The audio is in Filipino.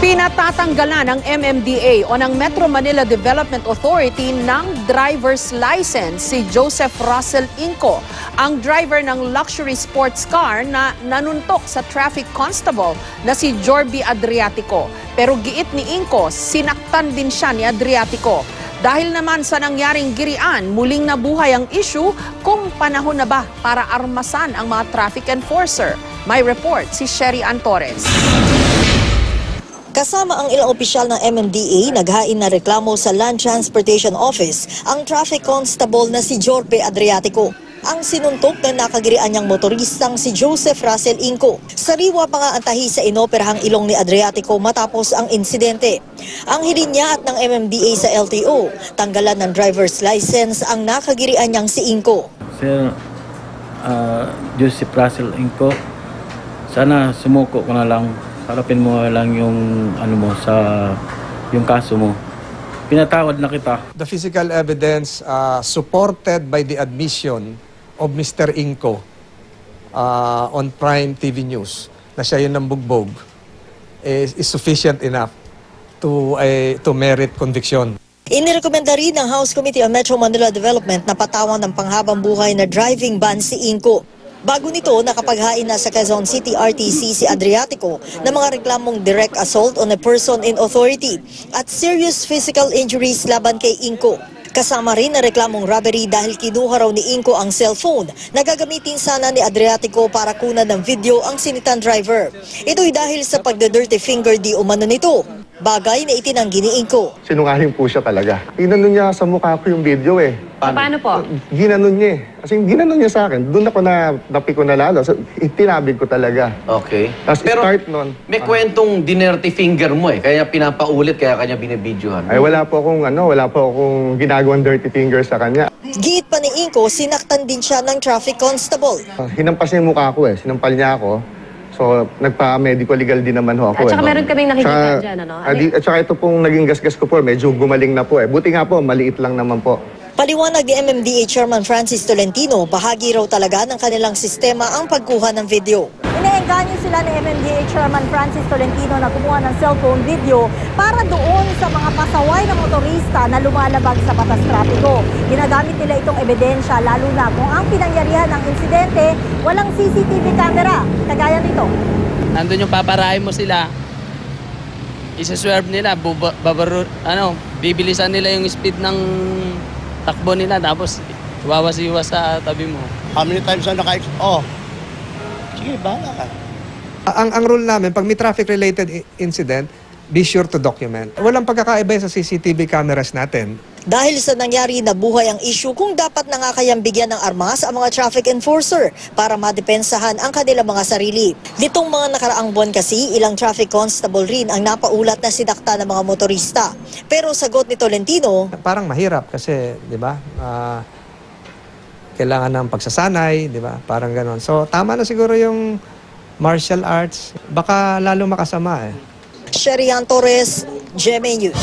Pinatatanggalan ng MMDA o ng Metro Manila Development Authority ng driver's license si Joseph Russell Inco, ang driver ng luxury sports car na nanuntok sa traffic constable na si Jorby Adriatico. Pero giit ni Inco, sinaktan din siya ni Adriatico. Dahil naman sa nangyaring girian, muling nabuhay ang issue kung panahon na ba para armasan ang mga traffic enforcer. May report si Sherry Ann Torres. Kasama ang ilang opisyal ng MMDA, naghain na reklamo sa Land Transportation Office ang traffic constable na si Jorby Adriatico. Ang sinuntok na nakagirian niyang motoristang si Joseph Russell Inco. Sariwa pa nga ang tahi sa inoperahang ilong ni Adriatico matapos ang insidente. Ang hiling niya at ng MMDA sa LTO, tanggalan ng driver's license ang nakagirian niyang si Inco. Sir Joseph Russell Inco, sana sumuko ko na lang. Harapin mo lang yung yung kaso mo. Pinatawad na kita. The physical evidence supported by the admission of Mr. Inco on Prime TV News na siya yun ng bugbog is sufficient enough to merit conviction. Inirekomenda rin ng House Committee on Metro Manila Development na patawan ng panghabang buhay na driving ban si Inco. Bago nito, nakapaghain na sa Quezon City RTC si Adriatico ng mga reklamong direct assault on a person in authority at serious physical injuries laban kay Inco. Kasama rin na reklamong robbery dahil kinuha raw ni Inco ang cellphone na gagamitin sana ni Adriatico para kunan ng video ang sinitan driver. Ito'y dahil sa pagda-dirty finger di umano nito. Bagay na itinanggi ni Inco. Sinungaling po siya talaga. Ginanon niya sa mukha ko yung video eh. Paano po? Ginanon niya eh. Kasi ginanon niya sa akin. Doon ako napi ko na lalo. So, itinabig ko talaga. Okay. Tapos Pero start nun. may kwentong dinerty finger mo eh. Kaya pinapaulit, kaya kanya binibidyohan. Ay wala po akong ginagawang dirty finger sa kanya. Giit pa ni Inco, sinaktan din siya ng traffic constable. Hinampas niya yung mukha ko eh. Sinampal niya ako. So, nagpa-medical legal din naman ho ako. At saka meron kaming nakikita dyan, ano? At saka ito pong naging gasgas ko po, medyo gumaling na po eh. Buti nga po, maliit lang naman po. Paliwanag ni MMDA Chairman Francis Tolentino, bahagi raw talaga ng kanilang sistema ang pagkuha ng video. Iniengganyo sila ni MMDA Chairman Francis Tolentino na kumuha ng cellphone video para doon sa mga pasaway na motorista na lumalabag sa batas trapiko. Ginagamit nila itong ebidensya lalo na kung ang pinangyarihan ng insidente walang CCTV camera, kagaya nito. Nandun yung paparahin mo sila, isa-swerve nila, bibilisan nila yung speed ng takbo nila, tapos iwawas-iwas sa tabi mo. How many times na sige, bahala ka. Ang rule namin, pag may traffic-related incident, be sure to document. Walang pagkakaiba sa CCTV cameras natin. Dahil sa nangyari, nabuhay ang issue kung dapat na nga kayang bigyan ng armas ang mga traffic enforcer para madepensahan ang kanilang mga sarili. Nitong mga nakaraang buwan kasi, ilang traffic constable rin ang napaulat na sinakta ng mga motorista. Pero sagot ni Tolentino, parang mahirap kasi, di ba, kailangan ng pagsasanay, di ba, parang ganon. So, tama na siguro yung martial arts, baka lalo makasama eh. Sherry Ann Torres, GMA News.